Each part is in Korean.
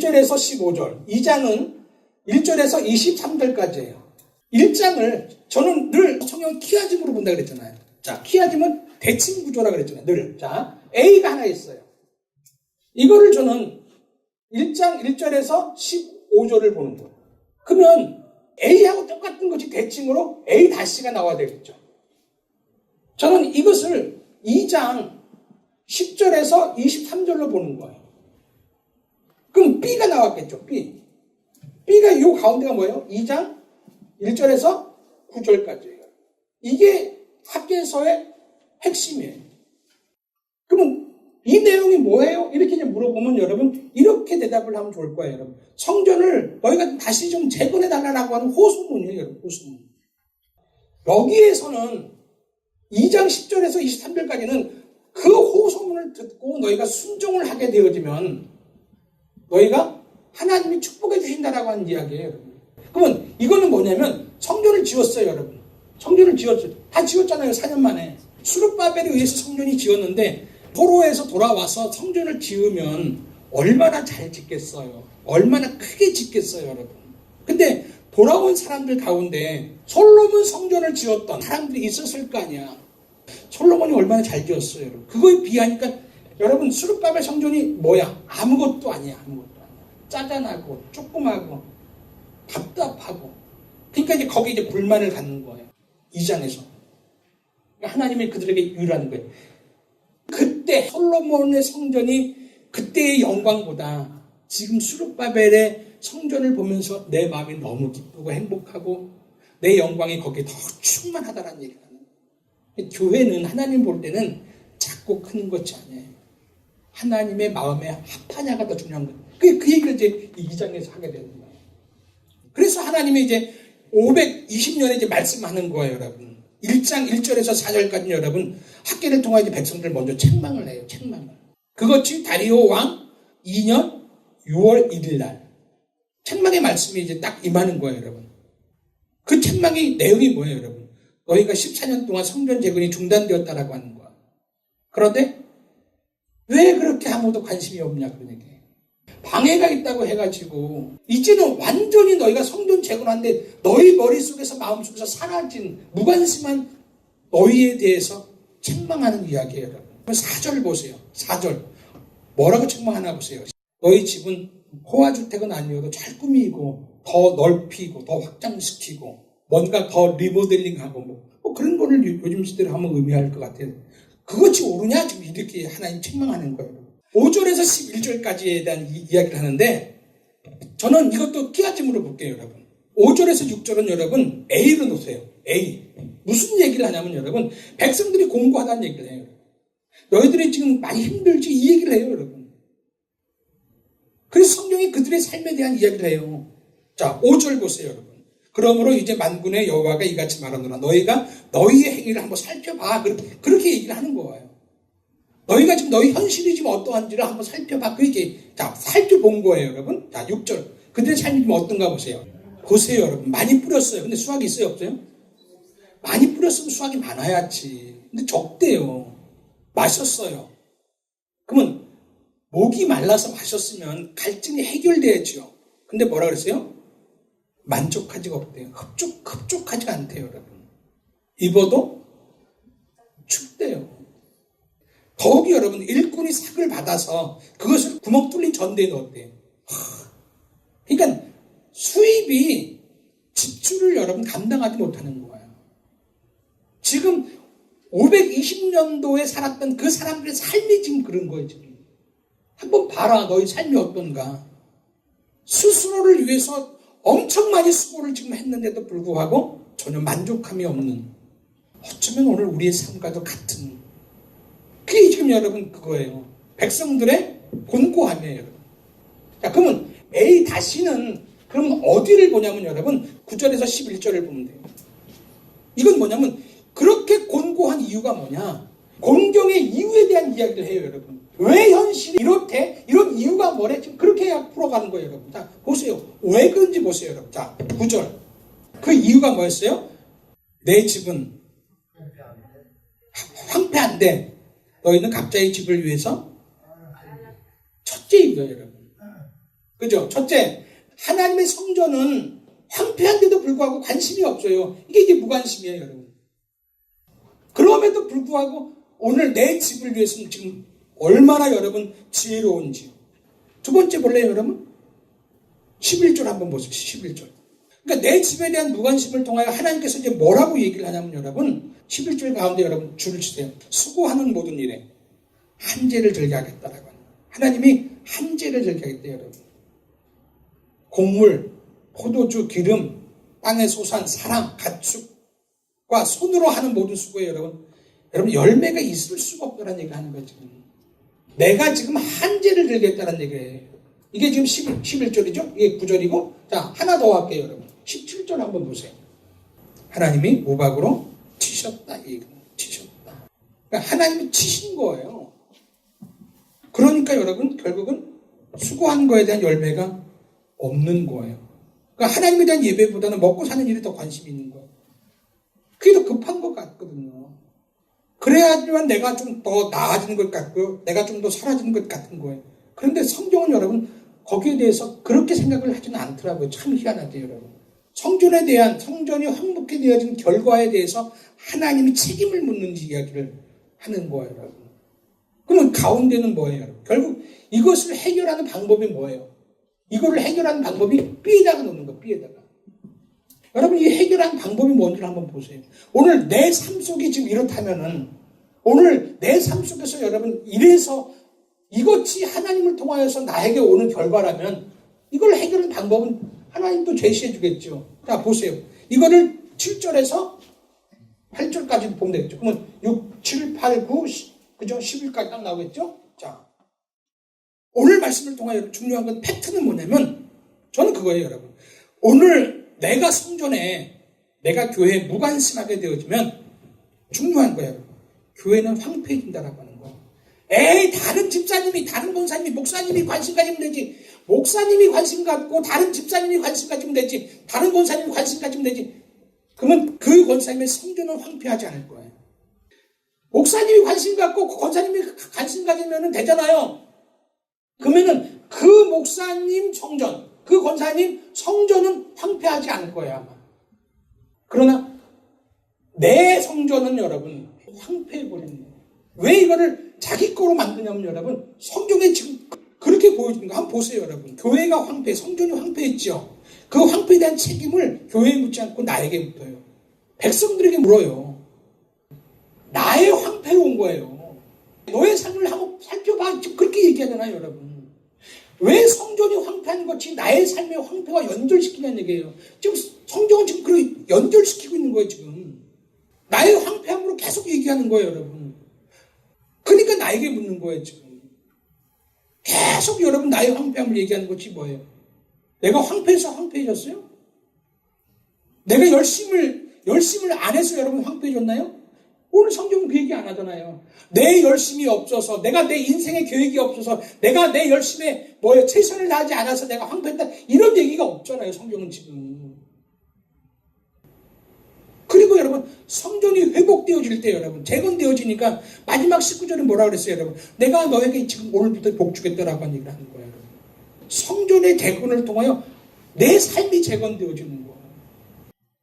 1절에서 15절, 2장은 1절에서 23절까지예요. 1장을 저는 늘 성경 키아즘으로 본다 그랬잖아요. 자, 키아즘은 대칭 구조라 그랬잖아요. 늘. 자, A가 하나 있어요. 이거를 저는 1장 1절에서 15절을 보는 거예요. 그러면 A하고 똑같은 것이 대칭으로 A-가 나와야 되겠죠. 저는 이것을 2장 10절에서 23절로 보는 거예요. 그럼 B가 나왔겠죠. B가 이 가운데가 뭐예요? 2장 1절에서 9절까지예요. 이게 학계서의 핵심이에요. 그러면 이 내용이 뭐예요? 이렇게 물어보면 여러분 이렇게 대답을 하면 좋을 거예요. 여러분. 성전을 너희가 다시 좀 재건해달라고 하는 호소문이에요. 여러분. 호소문. 여기에서는 2장 10절에서 23절까지는 그 호소문을 듣고 너희가 순종을 하게 되어지면 너희가 하나님이 축복해 주신다라고 하는 이야기예요. 여러분. 그러면 이거는 뭐냐면 성전을 지었어요. 여러분. 성전을 지었어요. 다 지었잖아요. 4년 만에. 수르바벨에 의해서 성전이 지었는데 포로에서 돌아와서 성전을 지으면 얼마나 잘 짓겠어요. 얼마나 크게 짓겠어요. 여러분. 근데 돌아온 사람들 가운데 솔로몬 성전을 지었던 사람들이 있었을 거 아니야. 솔로몬이 얼마나 잘 지었어요. 여러분. 그거에 비하니까 여러분 수르바벨 성전이 뭐야? 아무것도 아니야. 아무것도 아니야. 짜잔하고 조그마하고 답답하고. 그러니까 이제 거기에 이제 불만을 갖는 거예요. 2장에서. 하나님이 그들에게 유일한 거예요. 그때 솔로몬의 성전이 그때의 영광보다 지금 수르바벨의 성전을 보면서 내 마음이 너무 기쁘고 행복하고 내 영광이 거기에 더 충만하다는 얘기를 하는 거예요. 교회는 하나님 볼 때는 작고 큰 것이 아니에요. 하나님의 마음에 합하냐가 더 중요한 거예요. 그 얘기를 이제 2장에서 하게 되는 거예요. 그래서 하나님이 이제 520년에 이제 말씀하는 거예요, 여러분. 1장 1절에서 4절까지 여러분 학계를 통하여 이제 백성들 먼저 책망을 해요. 책망을. 그것이 다리오 왕 2년 6월 1일 날 책망의 말씀이 이제 딱 임하는 거예요, 여러분. 그 책망의 내용이 뭐예요, 여러분? 너희가 14년 동안 성전 재건이 중단되었다라고 하는 거야. 그런데 왜 그렇게 아무도 관심이 없냐 그런 얘기예요. 방해가 있다고 해가지고 이제는 완전히 너희가 성전 재건하는데 너희 머릿속에서 마음속에서 사라진 무관심한 너희에 대해서 책망하는 이야기예요. 여러분. 4절 보세요. 4절 뭐라고 책망하나 보세요. 너희 집은 호화주택은 아니어도 잘 꾸미고 더 넓히고 더 확장시키고 뭔가 더 리모델링하고 뭐 그런 거를 요즘 시대로 하면 의미할 것 같아요. 그것이 옳으냐? 지금 이렇게 하나님 책망하는 거예요. 5절에서 11절까지에 대한 이야기를 하는데 저는 이것도 끼아짐으로 볼게요, 여러분. 5절에서 6절은 여러분 A로 놓으세요. A. 무슨 얘기를 하냐면 여러분 백성들이 공고하다는 얘기를 해요. 너희들이 지금 많이 힘들지 이 얘기를 해요, 여러분. 그래서 성경이 그들의 삶에 대한 이야기를 해요. 자, 5절 보세요, 여러분. 그러므로 이제 만군의 여호와가 이같이 말하노라. 너희가 너희의 행위를 한번 살펴봐. 그렇게 얘기를 하는 거예요. 너희가 지금 너희 현실이 지금 어떠한지를 한번 살펴봐. 그렇게 자 살펴본 거예요, 여러분. 자 6절 그들의 삶이 지금 어떤가 보세요. 보세요, 여러분. 많이 뿌렸어요. 근데 수확이 있어요, 없어요? 많이 뿌렸으면 수확이 많아야지. 근데 적대요. 마셨어요. 그러면 목이 말라서 마셨으면 갈증이 해결돼야죠. 근데 뭐라 그랬어요? 만족하지가 없대요. 흡족하지가 않대요, 여러분. 입어도 춥대요. 더욱이 여러분 일꾼이 삭을 받아서 그것을 구멍 뚫린 전대에 넣었대요. 그러니까 수입이 지출을 여러분 감당하지 못하는 거예요. 지금 520년도에 살았던 그 사람들의 삶이 지금 그런 거예요. 지금. 한번 봐라. 너희 삶이 어떤가. 스스로를 위해서 엄청 많이 수고를 지금 했는데도 불구하고 전혀 만족함이 없는 어쩌면 오늘 우리의 삶과도 같은 그게 지금 여러분 그거예요. 백성들의 곤고함이에요. 여러분. 자, 그러면 A-는 그러면 어디를 보냐면 여러분 9절에서 11절을 보면 돼요. 이건 뭐냐면 그렇게 곤고한 이유가 뭐냐. 공경의 이유에 대한 이야기를 해요, 여러분. 왜 현실이 이렇게 이런 이유가 뭐래? 지금 그렇게 풀어가는 거예요, 여러분. 자, 보세요. 왜 그런지 보세요, 여러분. 자, 9절. 그 이유가 뭐였어요? 내 집은 황폐한데 너희는 각자의 집을 위해서 첫째 이유예요, 여러분. 그죠? 첫째, 하나님의 성전은 황폐한데도 불구하고 관심이 없어요. 이게 무관심이에요, 여러분. 그럼에도 불구하고 오늘 내 집을 위해서는 지금 얼마나 여러분 지혜로운지. 두 번째 볼래요, 여러분? 11절 한번 보세요. 11절. 그러니까 내 집에 대한 무관심을 통하여 하나님께서 이제 뭐라고 얘기를 하냐면 여러분 11절 가운데 여러분 줄을 치세요. 수고하는 모든 일에 한제를 들게 하겠다라고 합니다. 하나님이 한제를 들게 하겠대요, 여러분. 곡물, 포도주, 기름, 땅의 소산, 사랑, 가축과 손으로 하는 모든 수고에 여러분 열매가 있을 수가 없다는 얘기를 하는 거예요, 지금. 내가 지금 한제를 들겠다는 얘기예요. 이게 지금 11절이죠? 이게 9절이고, 자, 하나 더 할게요, 여러분. 17절 한번 보세요. 하나님이 우박으로 치셨다. 치셨다. 그러니까 하나님이 치신 거예요. 그러니까 여러분, 결국은 수고한 거에 대한 열매가 없는 거예요. 그러니까 하나님에 대한 예배보다는 먹고 사는 일에 더 관심이 있는 거예요. 그게 더 급한 것 같거든요. 그래야지만 내가 좀 더 나아지는 것 같고요. 내가 좀 더 사라지는 것 같은 거예요. 그런데 성경은 여러분, 거기에 대해서 그렇게 생각을 하지는 않더라고요. 참 희한하죠, 여러분. 성전이 황폐 되어진 결과에 대해서 하나님이 책임을 묻는 이야기를 하는 거예요, 여러분. 그러면 가운데는 뭐예요, 여러분? 결국 이것을 해결하는 방법이 뭐예요? 이거를 해결하는 방법이 B에다가 놓는 거예요, B에다가. 여러분, 이 해결하는 방법이 뭔지를 한번 보세요. 오늘 내 삶 속이 지금 이렇다면은, 오늘 내 삶 속에서 여러분, 이래서 이것이 하나님을 통하여서 나에게 오는 결과라면, 이걸 해결하는 방법은 하나님도 제시해 주겠죠. 자, 보세요. 이거를 7절에서 8절까지 보면 되겠죠. 그러면 6, 7, 8, 9, 그죠? 10일까지 딱 나오겠죠? 자. 오늘 말씀을 통하여 중요한 건 팩트는 뭐냐면, 저는 그거예요, 여러분. 오늘 내가 성전에, 내가 교회에 무관심하게 되어지면 중요한 거예요. 교회는 황폐해진다라고 하는 거. 에이, 다른 집사님이, 다른 권사님이, 목사님이 관심 가지면 되지. 목사님이 관심 갖고 다른 집사님이 관심 가지면 되지. 다른 권사님이 관심 가지면 되지. 그러면 그 권사님의 성전은 황폐하지 않을 거예요. 목사님이 관심 갖고 그 권사님이 관심 가지면 되잖아요. 그러면은 그 목사님 성전, 그 권사님 성전은 황폐하지 않을 거예요, 아마. 그러나 내 성전은 여러분 황폐해버리는 거예요. 왜 이거를 자기 거로 만드냐면 여러분, 성경에 지금 그렇게 보여주는 거 한번 보세요, 여러분. 교회가 성전이 황폐했죠. 그 황폐에 대한 책임을 교회에 묻지 않고 나에게 묻어요. 백성들에게 물어요. 나의 황폐로운 거예요. 너의 삶을 한번 살펴봐. 지금 그렇게 얘기하잖아요, 여러분. 왜 성전이 황폐한 것이 나의 삶의 황폐와 연결시키냐는 얘기예요. 지금 성경은 지금 그걸 연결시키고 있는 거예요, 지금. 나의 황폐함으로 계속 얘기하는 거예요, 여러분. 그러니까 나에게 묻는 거예요, 지금. 계속 여러분 나의 황폐함을 얘기하는 것이 뭐예요? 내가 황폐해서 황폐해졌어요? 내가 열심을 안 해서 여러분 황폐해졌나요? 오늘 성경은 그 얘기 안 하잖아요. 내 열심이 없어서, 내가 내 인생의 계획이 없어서, 내가 내 열심에 최선을 다하지 않아서 내가 황폐했다. 이런 얘기가 없잖아요, 성경은 지금. 그리고 여러분, 성전이 회복되어질 때 여러분, 재건되어지니까 마지막 19절에 뭐라 그랬어요, 여러분? 내가 너에게 지금 오늘부터 복 주겠다라고 하는 얘기를 하는 거예요, 여러분. 성전의 재건을 통하여 내 삶이 재건되어지는 거예요.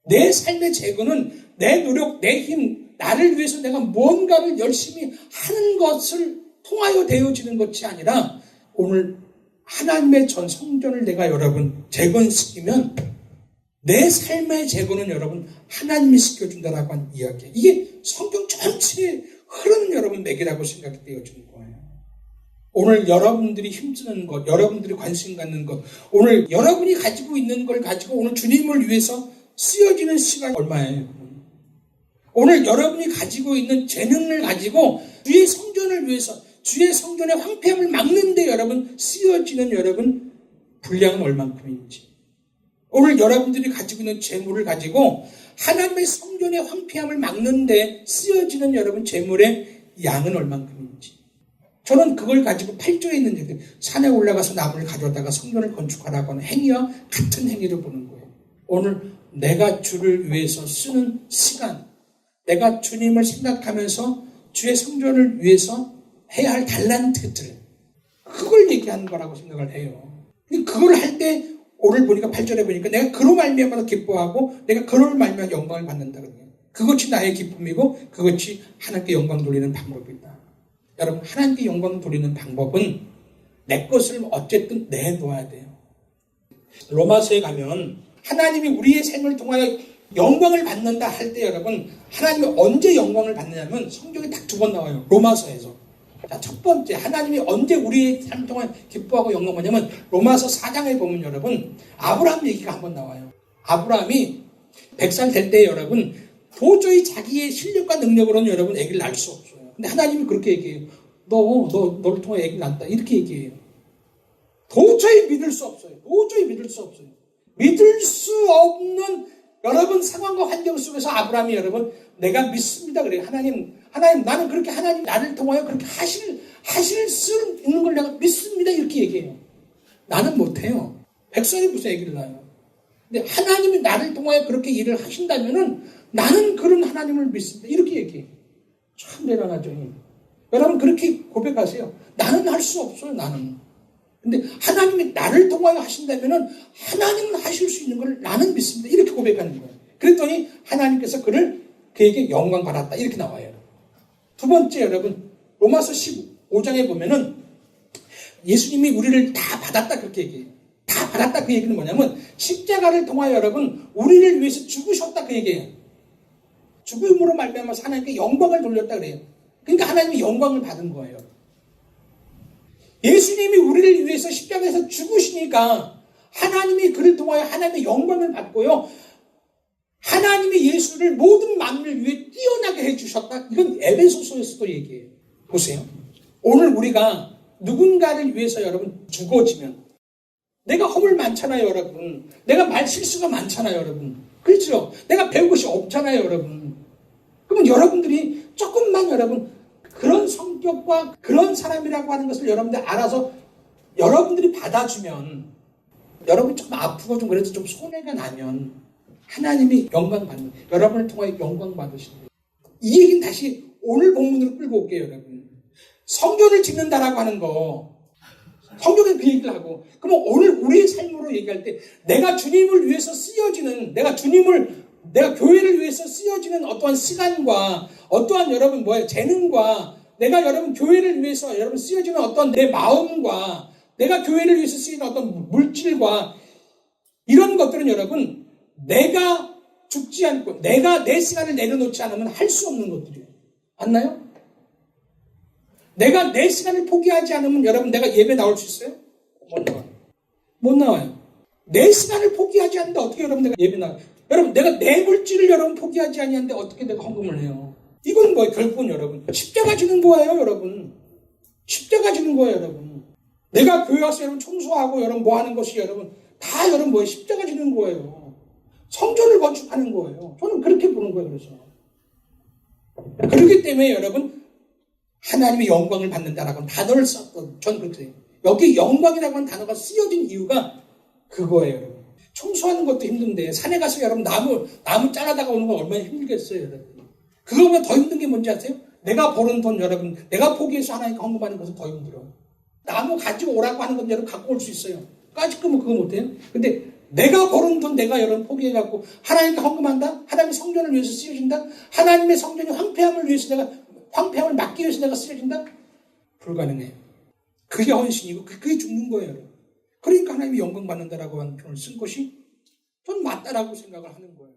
내 삶의 재건은 내 노력, 내 힘, 나를 위해서 내가 무언가를 열심히 하는 것을 통하여 되어지는 것이 아니라 오늘 하나님의 전 성전을 내가 여러분 재건시키면 내 삶의 재건은 여러분 하나님이 시켜준다라고 하는 이야기예요. 이게 성경 전체에 흐르는 여러분 맥이라고 생각이 되어지는 거예요. 오늘 여러분들이 힘쓰는 것, 여러분들이 관심 갖는 것, 오늘 여러분이 가지고 있는 걸 가지고 오늘 주님을 위해서 쓰여지는 시간이 얼마예요? 오늘 여러분이 가지고 있는 재능을 가지고 주의 성전을 위해서, 주의 성전의 황폐함을 막는데 여러분 쓰여지는 여러분 분량은 얼만큼인지, 오늘 여러분들이 가지고 있는 재물을 가지고 하나님의 성전의 황폐함을 막는데 쓰여지는 여러분 재물의 양은 얼만큼인지, 저는 그걸 가지고 8절에 있는 얘기, 산에 올라가서 나무를 가져다가 성전을 건축하라고 하는 행위와 같은 행위를 보는 거예요. 오늘 내가 주를 위해서 쓰는 시간, 내가 주님을 생각하면서 주의 성전을 위해서 해야 할 달란트들, 그걸 얘기하는 거라고 생각을 해요. 그걸 할 때 오늘 보니까 8절에 보니까 내가 그로 말미암아 기뻐하고 내가 그로 말미암아 영광을 받는다. 그것이 나의 기쁨이고 그것이 하나님께 영광 돌리는 방법이다. 여러분, 하나님께 영광 돌리는 방법은 내 것을 어쨌든 내놓아야 돼요. 로마서에 가면 하나님이 우리의 삶을 통하여 영광을 받는다 할 때 여러분, 하나님이 언제 영광을 받느냐면 성경에 딱 2번 나와요. 로마서에서. 자, 첫 번째, 하나님이 언제 우리의 삶 동안 기뻐하고 영광 받냐면 로마서 4장에 보면 여러분, 아브라함 얘기가 한번 나와요. 아브라함이 100살 될 때 여러분, 도저히 자기의 실력과 능력으로는 여러분 아기를 낳을 수 없어요. 근데 하나님이 그렇게 얘기해요. 너를 통해 아기를 낳았다. 이렇게 얘기해요. 도저히 믿을 수 없어요. 도저히 믿을 수 없어요. 믿을 수 없는 여러분 상황과 환경 속에서 아브라함이 여러분, 내가 믿습니다. 그래요. 하나님, 나는 그렇게 하나님 나를 통하여 그렇게 하실 수 있는 걸 내가 믿습니다. 이렇게 얘기해요. 나는 못해요. 100살에 무슨 아기를 낳아요. 근데 하나님이 나를 통하여 그렇게 일을 하신다면은 나는 그런 하나님을 믿습니다. 이렇게 얘기해요. 참 대단하죠. 여러분 그렇게 고백하세요. 나는 할 수 없어요. 나는. 근데 하나님이 나를 통하여 하신다면은 하나님은 하실 수 있는 걸 나는 믿습니다. 이렇게 고백하는 거예요. 그랬더니 하나님께서 그에게 영광 받았다. 이렇게 나와요. 두 번째 여러분, 로마서 15장에 보면은 예수님이 우리를 다 받았다. 그렇게 얘기해요. 다 받았다. 그 얘기는 뭐냐면 십자가를 통하여 여러분 우리를 위해서 죽으셨다. 그 얘기예요. 죽음으로 말미암아서 하나님께 영광을 돌렸다 그래요. 그러니까 하나님이 영광을 받은 거예요. 예수님이 우리를 위해서 십자가에서 죽으시니까 하나님이 그를 통하여 하나님의 영광을 받고요. 하나님이 예수를 모든 만민을 위해 뛰어나게 해주셨다. 이건 에베소서에서도 얘기해요. 보세요. 오늘 우리가 누군가를 위해서 여러분 죽어지면 내가 허물 많잖아요, 여러분. 내가 말 실수가 많잖아요, 여러분. 그렇죠? 내가 배울 것이 없잖아요, 여러분. 그러면 여러분들이 조금만 여러분 그런 성격과 그런 사람이라고 하는 것을 여러분들 알아서 여러분들이 받아주면 여러분이 조금 아프고 좀 그래서 좀 손해가 나면 하나님이 영광 받는, 여러분을 통하여 영광 받으시는 거예요. 이 얘기는 다시 오늘 본문으로 끌고 올게요, 여러분. 성전을 짓는다라고 하는 거, 성경에 그 얘기를 하고, 그러면 오늘 우리의 삶으로 얘기할 때 내가 주님을 위해서 쓰여지는, 내가 교회를 위해서 쓰여지는 어떠한 시간과 어떠한 여러분 재능과 내가 여러분 교회를 위해서 여러분 쓰여지는 어떤 내 마음과 내가 교회를 위해서 쓰이는 어떤 물질과 이런 것들은 여러분 내가 죽지 않고 내가 내 시간을 내려놓지 않으면 할 수 없는 것들이에요. 맞나요? 내가 내 시간을 포기하지 않으면 여러분 내가 예배 나올 수 있어요? 못 나와요. 내 시간을 포기하지 않는데 어떻게 여러분 내가 예배 나와요? 여러분 내가 내 물질을 여러분 포기하지 않는데 어떻게 내가 헌금을 해요? 이건 뭐예요? 결국은 여러분 십자가 지는 거예요, 여러분. 십자가 지는 거예요, 여러분. 내가 교회 와서 여러분 청소하고 여러분 뭐 하는 것이 여러분 다 여러분 뭐예요? 십자가 지는 거예요. 성전을 건축하는 거예요. 저는 그렇게 보는 거예요. 그래서 그렇기 때문에 여러분 하나님의 영광을 받는다라고 하는 단어를 썼던, 저는 그렇게 해요. 여기 영광이라고 하는 단어가 쓰여진 이유가 그거예요, 여러분. 청소하는 것도 힘든데 산에 가서 여러분 나무 잘라다가 오는 건 얼마나 힘들겠어요, 여러분. 그거보다 더 힘든 게 뭔지 아세요? 내가 버는 돈 여러분, 내가 포기해서 하나님께 헌금하는 것은 더 힘들어. 나무 가지고 오라고 하는 건 여러분 갖고 올 수 있어요. 까짓거면 그거 못해요. 근데 내가 버는 돈 내가 여러분 포기해갖고 하나님께 헌금한다? 하나님의 성전을 위해서 쓰여진다? 하나님의 성전이 황폐함을 막기 위해서 내가 쓰여진다? 불가능해요. 그게 헌신이고 그게 죽는 거예요. 그러니까 하나님이 영광 받는다라고 하는 표현을 쓴 것이 전 맞다라고 생각을 하는 거예요.